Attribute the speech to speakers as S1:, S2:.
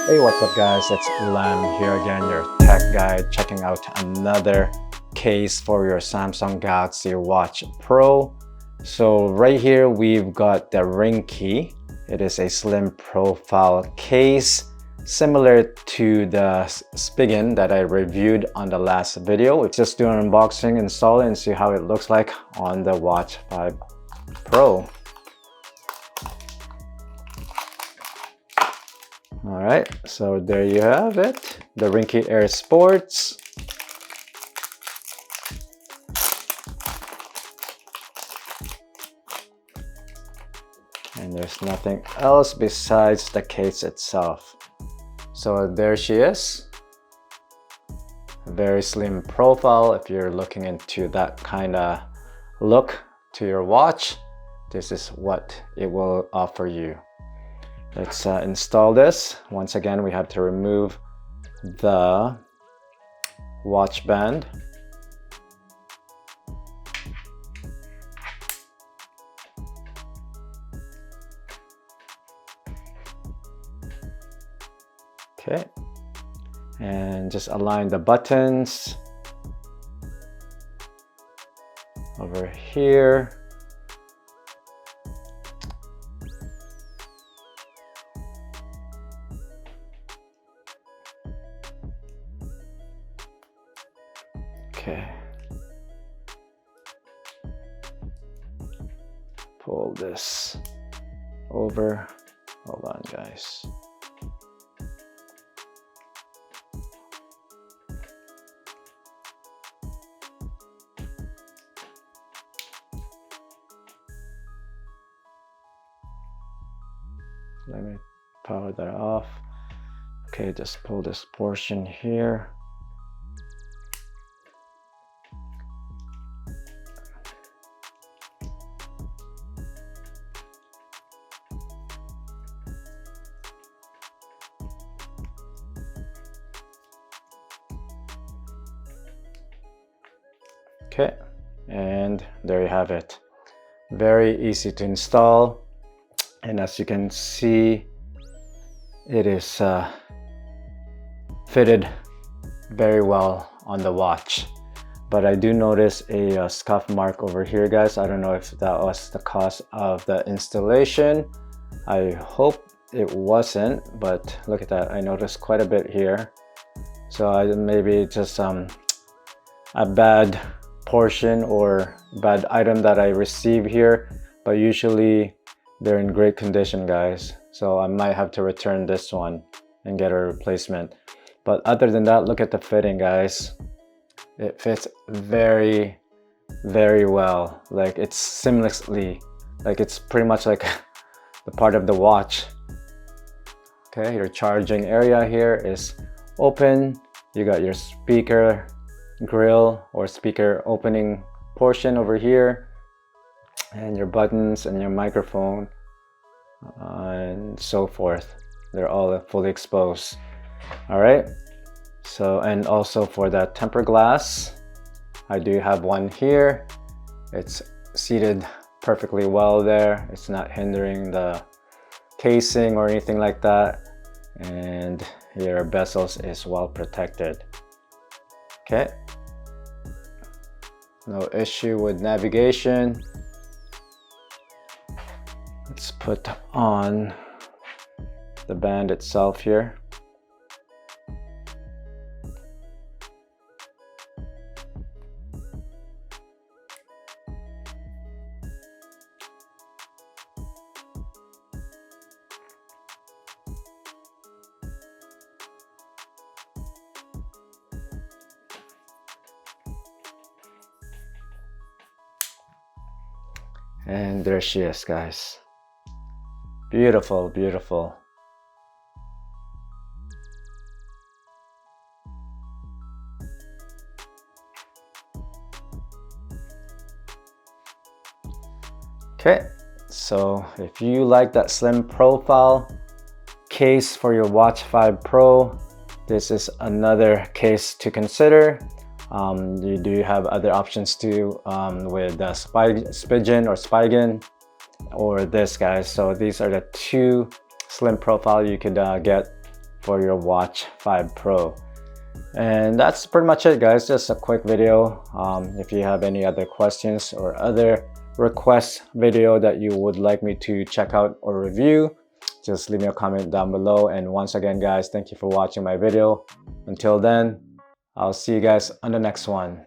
S1: Hey, what's up guys, it's Blaine here again, your tech guide, checking out another case for your Samsung Galaxy Watch Pro. So right here we've got the Ringke. It is a slim profile case similar to the Spigen that I reviewed on the last video. Let's just do an unboxing, install it, and see how it looks like on the Watch 5 Pro. Alright, so there you have it, the Ringke Air Sports. And there's nothing else besides the case itself. So there she is. A very slim profile. If you're looking into that kind of look to your watch, this is what it will offer you. Let's install this. Once again, we have to remove the watch band. Okay, and just align the buttons over here. Okay, pull this over. Hold on, guys. Let me power that off. Okay, just pull this portion here. Okay, and there you have it. Very easy to install, and as you can see, it is fitted very well on the watch. But I do notice a scuff mark over here, guys. I don't know if that was the cause of the installation. I hope it wasn't, but look at that. I noticed quite a bit here. So maybe just a bad portion or bad item that I receive here, but usually they're in great condition, guys. So I might have to return this one and get a replacement. But other than that, look at the fitting, guys. It fits very, very well. Like it's seamlessly, like it's pretty much like the part of the watch. Okay, your charging area here is open. You got your speaker grill or speaker opening portion over here, and your buttons and your microphone and so forth. They're all fully exposed. All right, so and also for that temper glass, I do have one here. It's seated perfectly well there. It's not hindering the casing or anything like that, and your bezels is well protected. Okay, no issue with navigation. Let's put on the band itself here. And there she is, guys. Beautiful, beautiful. Okay, so if you like that slim profile case for your Watch 5 Pro, this is another case to consider. You do have other options too with the Spigen or Spigen or this, guys. So these are the two slim profile you could get for your Watch 5 Pro. And that's pretty much it, guys. Just a quick video. If you have any other questions or other request video that you would like me to check out or review, just leave me a comment down below. And once again, guys, thank you for watching my video. Until then, I'll see you guys on the next one.